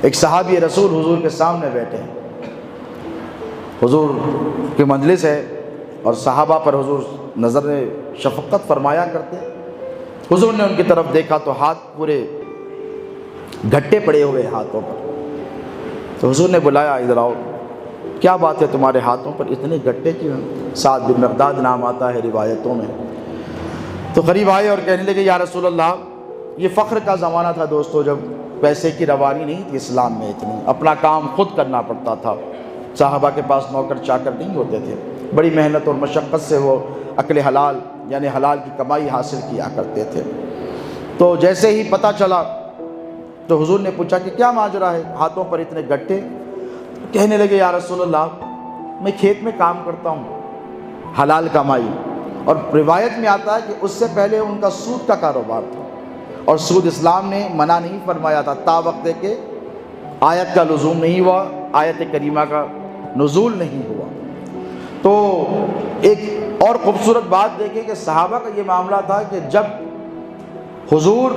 ایک صحابی رسول حضور کے سامنے بیٹھے ہیں، حضور کی مجلس ہے اور صحابہ پر حضور نظر شفقت فرمایا کرتے ہیں۔ حضور نے ان کی طرف دیکھا تو ہاتھ پورے گھٹے پڑے ہوئے ہاتھوں پر، تو حضور نے بلایا ادھر آؤ، کیا بات ہے تمہارے ہاتھوں پر اتنے گھٹے کیوں ہیں؟ سعد بن مقداد نام آتا ہے روایتوں میں۔ تو قریب آئے اور کہنے لگے یا رسول اللہ، یہ فخر کا زمانہ تھا دوستو، جب پیسے کی روانی نہیں تھی اسلام میں اتنی، اپنا کام خود کرنا پڑتا تھا، صحابہ کے پاس نوکر چاکر نہیں ہوتے تھے، بڑی محنت اور مشقت سے وہ اکل حلال یعنی حلال کی کمائی حاصل کیا کرتے تھے۔ تو جیسے ہی پتہ چلا تو حضور نے پوچھا کہ کیا ماجرا ہے، ہاتھوں پر اتنے گھٹے؟ کہنے لگے یا رسول اللہ، میں کھیت میں کام کرتا ہوں، حلال کمائی، اور روایت میں آتا ہے کہ اس سے پہلے ان کا سود کا کاروبار تھا، اور سود اسلام نے منع نہیں فرمایا تھا، تا وقت کہ آیت کا لزوم نہیں ہوا، آیت کریمہ کا نزول نہیں ہوا۔ تو ایک اور خوبصورت بات دیکھیں کہ صحابہ کا یہ معاملہ تھا کہ جب حضور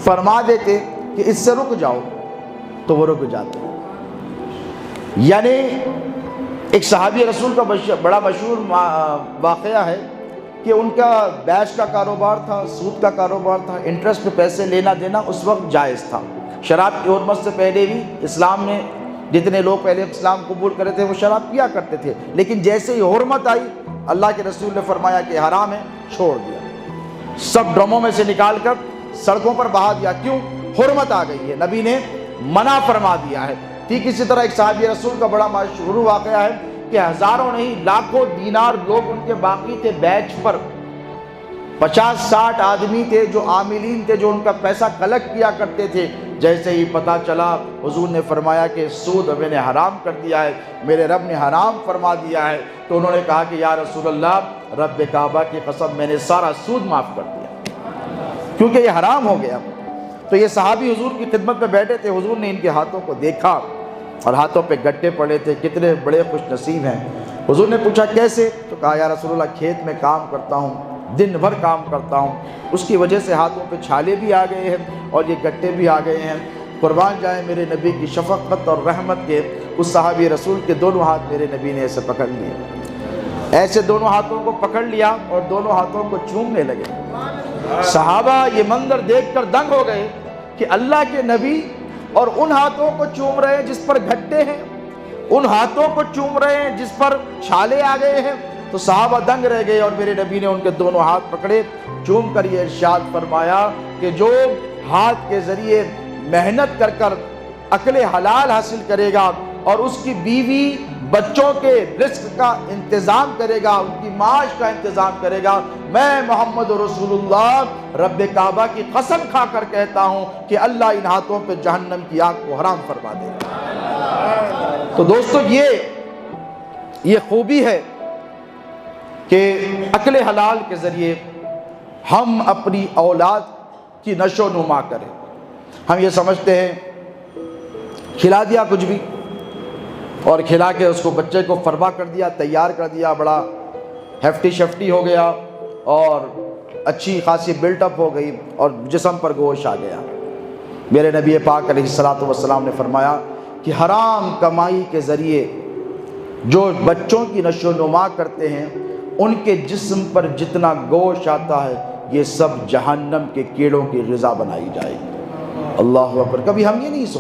فرما دیتے کہ اس سے رک جاؤ تو وہ رک جاتے۔ یعنی ایک صحابی رسول کا بڑا مشہور واقعہ ہے کہ ان کا بیچ کا کاروبار تھا، سود کا کاروبار تھا، انٹرسٹ پہ پیسے لینا دینا اس وقت جائز تھا۔ شراب کی حرمت سے پہلے بھی اسلام میں جتنے لوگ پہلے اسلام قبول کرے تھے وہ شراب پیا کرتے تھے، لیکن جیسے ہی حرمت آئی اللہ کے رسول نے فرمایا کہ حرام ہے، چھوڑ دیا، سب ڈرموں میں سے نکال کر سڑکوں پر بہا دیا۔ کیوں؟ حرمت آ گئی ہے، نبی نے منع فرما دیا ہے۔ ٹھیک اسی طرح ایک صحابی رسول کا بڑا مشہور واقعہ ہے کہ ہزاروں نہیں لاکھوں دینار لوگ ان کے باقی تھے بیچ پر، 50-60 آدمی تھے جو عاملین تھے جو ان کا پیسہ کلیکٹ کیا کرتے تھے۔ جیسے ہی پتہ چلا حضور نے فرمایا کہ سود میں نے حرام کر دیا ہے، میرے رب نے حرام فرما دیا ہے، تو انہوں نے کہا کہ یا رسول اللہ، رب کعبہ کی قسم میں نے سارا سود معاف کر دیا کیونکہ یہ حرام ہو گیا۔ تو یہ صحابی حضور کی خدمت میں بیٹھے تھے، حضور نے ان کے ہاتھوں کو دیکھا اور ہاتھوں پہ گٹے پڑے تھے، کتنے بڑے خوش نصیب ہیں۔ حضور نے پوچھا کیسے؟ تو کہا یا رسول اللہ، کھیت میں کام کرتا ہوں، دن بھر کام کرتا ہوں، اس کی وجہ سے ہاتھوں پہ چھالے بھی آ گئے ہیں اور یہ گٹے بھی آ گئے ہیں۔ قربان جائیں میرے نبی کی شفقت اور رحمت کے، اس صحابی رسول کے دونوں ہاتھ میرے نبی نے ایسے پکڑ لیے، ایسے دونوں ہاتھوں کو پکڑ لیا اور دونوں ہاتھوں کو چومنے لگے۔ صحابہ یہ منظر دیکھ کر دنگ ہو گئے کہ اللہ کے نبی اور ان ہاتھوں کو چوم رہے ہیں جس پر گھٹے ہیں، ان ہاتھوں کو چوم رہے ہیں جس پر چھالے آ گئے ہیں۔ تو صحابہ دنگ رہ گئے اور میرے نبی نے ان کے دونوں ہاتھ پکڑے، چوم کر یہ ارشاد فرمایا کہ جو ہاتھ کے ذریعے محنت کر کر اکل حلال حاصل کرے گا اور اس کی بیوی بچوں کے رزق کا انتظام کرے گا، ان کی معاش کا انتظام کرے گا، میں محمد رسول اللہ رب کعبہ کی قسم کھا کر کہتا ہوں کہ اللہ ان ہاتھوں پہ جہنم کی آگ کو حرام فرما دے گا۔ تو دوستو یہ خوبی ہے کہ اکل حلال کے ذریعے ہم اپنی اولاد کی نشو و نما کریں۔ ہم یہ سمجھتے ہیں کھلا دیا کچھ بھی اور کھلا کے اس کو بچے کو فربا کر دیا، تیار کر دیا، بڑا ہیفٹی شفٹی ہو گیا اور اچھی خاصی بلٹ اپ ہو گئی اور جسم پر گوشت آ گیا۔ میرے نبی پاک علیہ الصلوۃ والسلام نے فرمایا کہ حرام کمائی کے ذریعے جو بچوں کی نشو و نما کرتے ہیں ان کے جسم پر جتنا گوشت آتا ہے یہ سب جہنم کے کیڑوں کی غذا بنائی جائے گی۔ اللہ اکبر۔ کبھی ہم یہ نہیں سوچتے